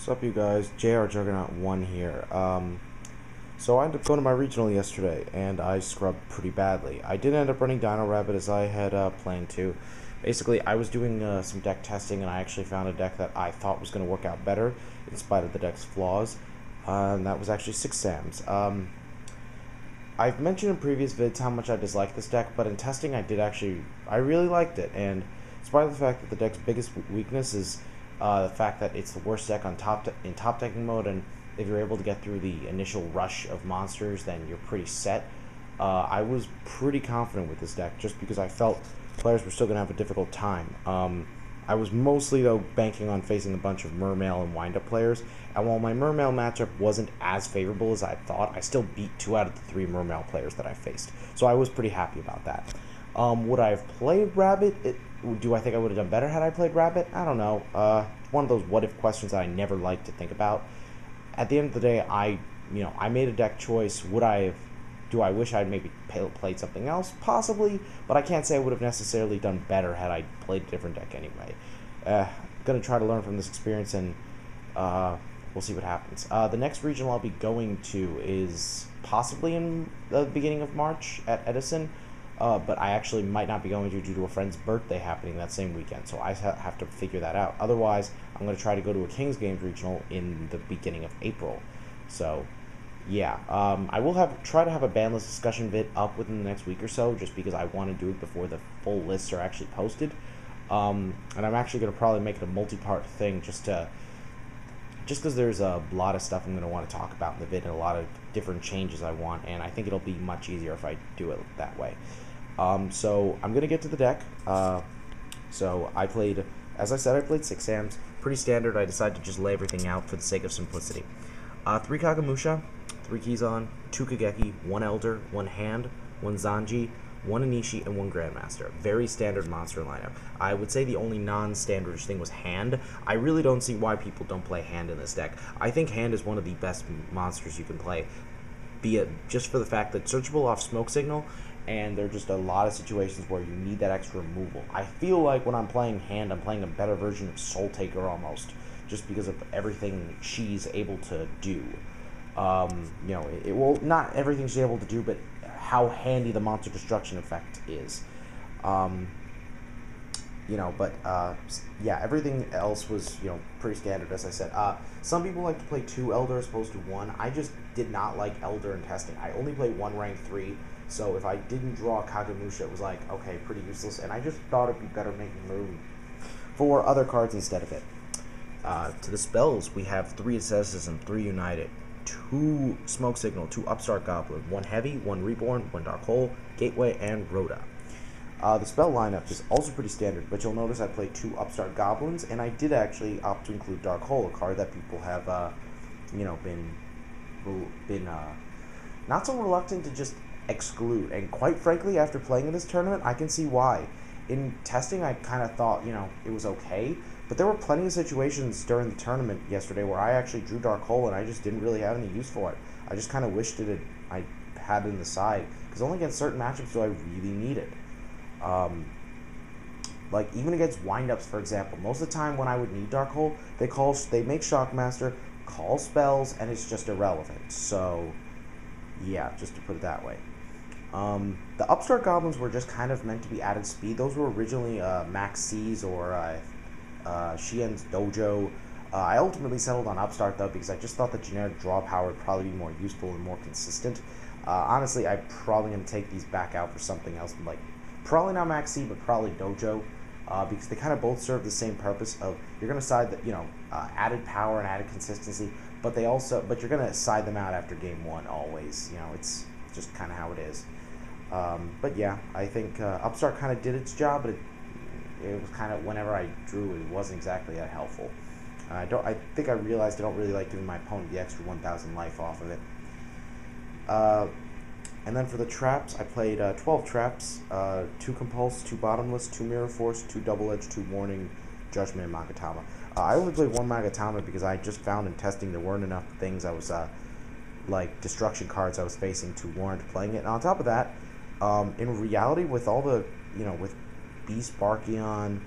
What's up, you guys? JR Juggernaut 1 here. So I ended up going to my regional yesterday, and I scrubbed pretty badly. I did end up running Dino Rabbit as I had planned to. Basically, I was doing some deck testing, and I actually found a deck that I thought was going to work out better, in spite of the deck's flaws, and that was actually 6 Sams. I've mentioned in previous vids how much I dislike this deck, but in testing I really liked it, and in spite of the fact that the deck's biggest weakness is the fact that it's the worst deck on in top decking mode, and if you're able to get through the initial rush of monsters, then you're pretty set. I was pretty confident with this deck, just because I felt players were still going to have a difficult time. I was mostly, though, banking on facing a bunch of Mermail and Wind-Up players, and while my Mermail matchup wasn't as favorable as I thought, I still beat 2 out of the 3 Mermail players that I faced, so I was pretty happy about that. Would I have played Rabbit? Do I think I would have done better had I played Rabbit? I don't know. One of those what-if questions that I never like to think about. At the end of the day, I made a deck choice. Do I wish I'd maybe played something else? Possibly, but I can't say I would have necessarily done better had I played a different deck anyway. I'm going to try to learn from this experience, and we'll see what happens. The next regional I'll be going to is possibly in the beginning of March at Edison, but I actually might not be going to due to a friend's birthday happening that same weekend, so I have to figure that out. Otherwise, I'm going to try to go to a Kings Games regional in the beginning of April. So yeah, I will try to have a ban list discussion vid up within the next week or so, just because I want to do it before the full lists are actually posted. And I'm actually going to probably make it a multi-part thing, just because there's a lot of stuff I'm going to want to talk about in the vid and a lot of different changes I want, and I think it'll be much easier if I do it that way. So I'm going to get to the deck. So I played, as I said, I played 6 Sams. Pretty standard. I decided to just lay everything out for the sake of simplicity. 3 Kagamusha, 3 Kizon, 2 Kageki, 1 Elder, 1 Hand, 1 Zanji, 1 Anishi, and 1 Grandmaster. Very standard monster lineup. I would say the only non-standardish thing was Hand. I really don't see why people don't play Hand in this deck. I think Hand is one of the best monsters you can play, be it just for the fact that searchable off Smoke Signal, and there are just a lot of situations where you need that extra removal. I feel like when I'm playing Hand, I'm playing a better version of Soul Taker almost, just because of everything she's able to do. Not everything she's able to do, but how handy the monster destruction effect is. Yeah, everything else was, pretty standard, as I said. Some people like to play 2 Elder as opposed to 1. I just did not like Elder in testing. I only played 1 rank 3, so if I didn't draw Kagamusha, it was like, okay, pretty useless, and I just thought it'd be better making room for other cards instead of it. To the spells, we have 3 Asceticism, 3 United, 2 Smoke Signal, 2 Upstart Goblin, 1 Heavy, 1 Reborn, 1 Dark Hole, Gateway, and Rhoda. The spell lineup is also pretty standard, but you'll notice I played 2 Upstart Goblins, and I did actually opt to include Dark Hole, a card that people have, been not so reluctant to just exclude. And quite frankly, after playing in this tournament, I can see why. In testing, I kind of thought, it was okay, but there were plenty of situations during the tournament yesterday where I actually drew Dark Hole, and I just didn't really have any use for it. I just kind of wished I had it in the side, because only against certain matchups do I really need it. Like even against wind-ups, for example, most of the time when I would need Dark Hole, they make Shockmaster, call spells, and it's just irrelevant. So yeah, just to put it that way. The Upstart Goblins were just kind of meant to be added speed. Those were originally Max C's or Shien's Dojo. I ultimately settled on Upstart, though, because I just thought the generic draw power would probably be more useful and more consistent. Honestly, I'm probably going to take these back out for something else, like probably not Max C, but probably Dojo, because they kind of both serve the same purpose of you're going to side that, added power and added consistency, but you're going to side them out after game 1 always. It's just kind of how it is. But yeah, I think Upstart kind of did its job, but it was kind of, whenever I drew, it wasn't exactly that helpful. I think I realized I don't really like giving my opponent the extra 1,000 life off of it. And then for the traps, I played 12 traps, 2 Compulse, 2 Bottomless, 2 Mirror Force, 2 Double Edge, 2 Warning, Judgment, and Magatama. I only played 1 Magatama because I just found in testing there weren't enough things I was, like destruction cards I was facing to warrant playing it. And on top of that, in reality, with all the, with Beast Barkion,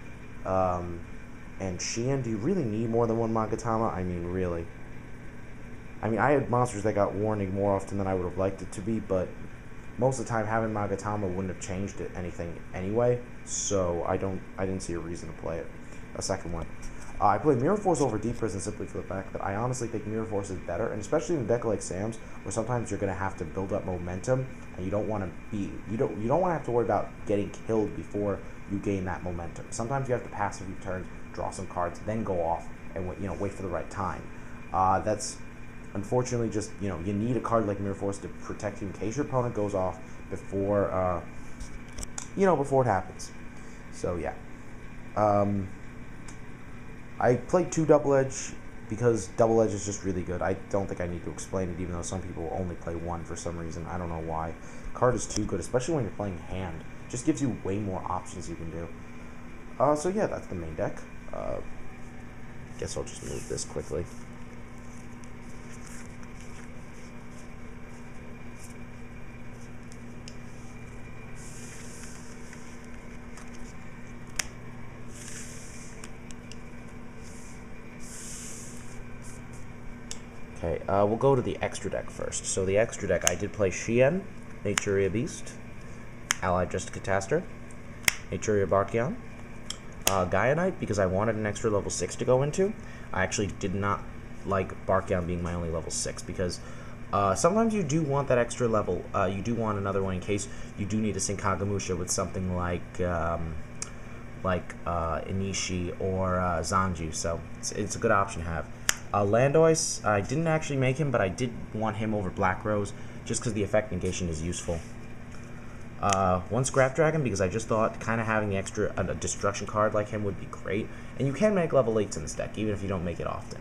and Sheehan, do you really need more than one Magatama? I mean, really. I mean, I had monsters that got warning more often than I would have liked it to be, but most of the time having Magatama wouldn't have changed anything anyway, so I didn't see a reason to play it. A second one. I played Mirror Force over Deep Prison simply for the fact that I honestly think Mirror Force is better, and especially in a deck like Sam's, where sometimes you're gonna have to build up momentum, and you don't want to have to worry about getting killed before you gain that momentum. Sometimes you have to pass a few turns, draw some cards, then go off and wait for the right time. That's unfortunately just you need a card like Mirror Force to protect you in case your opponent goes off before before it happens. So yeah. I played 2 Double Edge because Double Edge is just really good. I don't think I need to explain it, even though some people only play 1 for some reason. I don't know why. Card is too good, especially when you're playing hand. Just gives you way more options you can do. So yeah, that's the main deck. Guess I'll just move this quickly. Okay, we'll go to the extra deck first. So the extra deck, I did play Shien, Naturia Beast, Allied Just Cataster, Naturia Barkion, Gaia Knight, because I wanted an extra level 6 to go into. I actually did not like Barkion being my only level 6, because sometimes you do want that extra level. You do want another one in case you do need to sync Kagamusha with something like Inishi or Zanju, so it's a good option to have. Landois, I didn't actually make him, but I did want him over Black Rose, just because the effect negation is useful. One Scrap Dragon, because I just thought kind of having a destruction card like him would be great, and you can make level 8s in this deck, even if you don't make it often.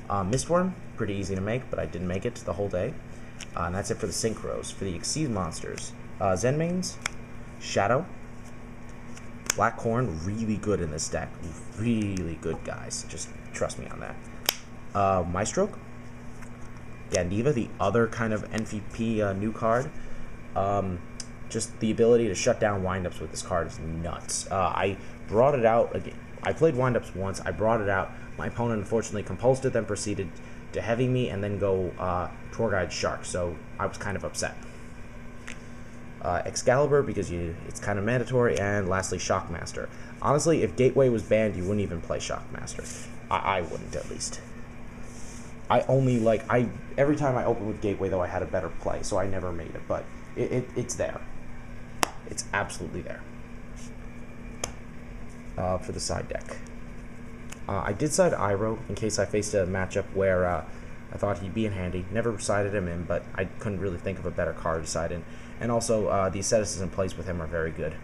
Mistworm, pretty easy to make, but I didn't make it the whole day. And that's it for the Synchros. For the Exceed monsters, Zenmains, Shadow, Blackhorn, really good in this deck. Really good, guys. Just trust me on that. Maestroke, Gandiva, the other kind of MVP new card. Just the ability to shut down windups with this card is nuts. I brought it out again. I played windups once. I brought it out. My opponent unfortunately compulsed it, then proceeded to heavy me and then go Tour Guide Shark. So I was kind of upset. Excalibur, because it's kind of mandatory, and lastly Shockmaster. Honestly, if Gateway was banned, you wouldn't even play Shockmaster. I wouldn't, at least. Every time I opened with Gateway, though, I had a better play, so I never made it, but it's there. It's absolutely there. For the side deck. I did side Iroh in case I faced a matchup where I thought he'd be in handy. Never sided him in, but I couldn't really think of a better card to side in. And also, the asceticism plays with him are very good.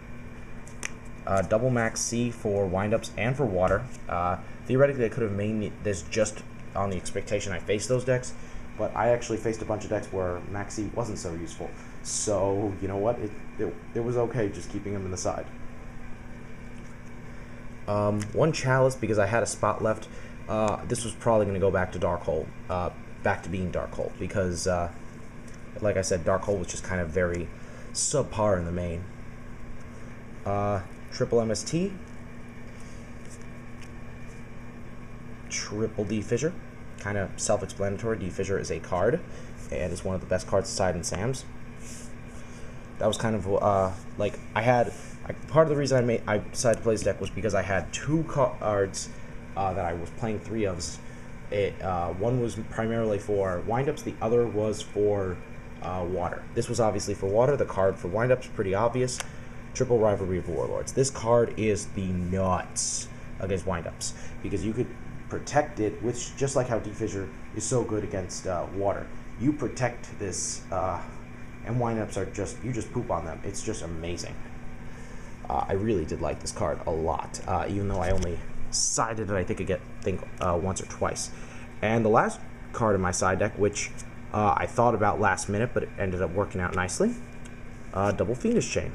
Double max C for windups and for water. Theoretically, I could have made this just on the expectation I faced those decks, but I actually faced a bunch of decks where max C wasn't so useful. So, you know what? It was okay just keeping him in the side. One Chalice, because I had a spot left. This was probably going to go back to Dark Hole. Back to being Dark Hole, because, like I said, Dark Hole was just kind of very subpar in the main. Triple MST. Triple D Fissure. Kind of self-explanatory. D Fissure is a card, and it's one of the best cards to side in Sam's. That was kind of, part of the reason I decided to play this deck was because I had 2 cards that I was playing 3 of. One was primarily for windups, the other was for water. This was obviously for water. The card for windups, pretty obvious. Triple Rivalry of Warlords. This card is the nuts against windups, because you could protect it, which, just like how D Fissure is so good against water, you protect this, and windups are you just poop on them. It's just amazing. I really did like this card a lot, even though I only sided it, I think once or twice. And the last card in my side deck, which I thought about last minute, but it ended up working out nicely, Double Fiendish Chain.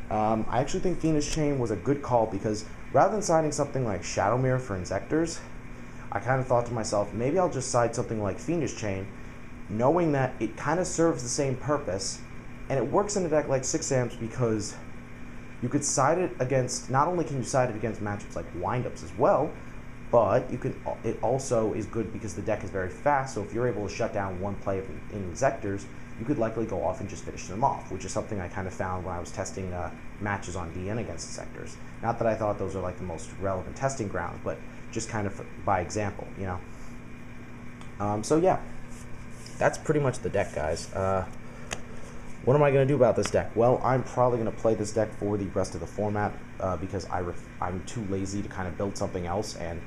I actually think Fiendish Chain was a good call, because rather than siding something like Shadow Mirror for Insectors, I kind of thought to myself, maybe I'll just side something like Fiendish Chain, knowing that it kind of serves the same purpose, and it works in a deck like 6 Amps because You could side it against, not only can you side it against matchups like windups as well, but you can. It also is good because the deck is very fast. So if you're able to shut down one play in Zectors, you could likely go off and just finish them off, which is something I kind of found when I was testing matches on DN against the Zectors. Not that I thought those are like the most relevant testing grounds, but just kind of by example, you know. So yeah, that's pretty much the deck, guys. What am I going to do about this deck? Well, I'm probably going to play this deck for the rest of the format because I'm too lazy to kind of build something else, and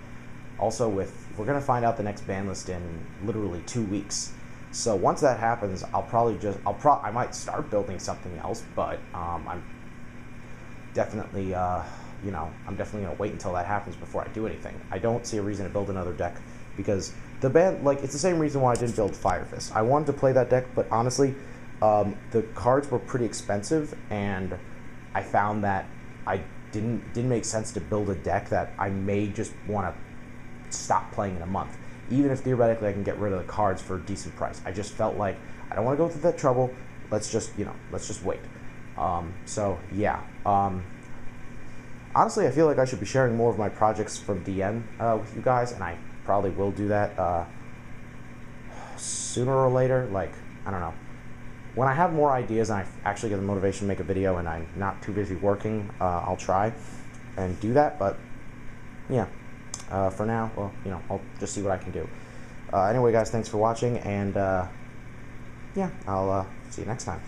also we're going to find out the next ban list in literally 2 weeks. So once that happens, I might start building something else, but I'm definitely I'm definitely going to wait until that happens before I do anything. I don't see a reason to build another deck because the ban, like, it's the same reason why I didn't build Fire Fist. I wanted to play that deck, but honestly, the cards were pretty expensive, and I found that I didn't make sense to build a deck that I may just want to stop playing in a month, even if theoretically I can get rid of the cards for a decent price. I just felt like I don't want to go through that trouble. Let's just wait. So yeah. Honestly, I feel like I should be sharing more of my projects from DN with you guys, and I probably will do that sooner or later. Like, I don't know. When I have more ideas and I actually get the motivation to make a video and I'm not too busy working, I'll try and do that. But yeah, for now, well, I'll just see what I can do. Anyway, guys, thanks for watching, and yeah, I'll see you next time.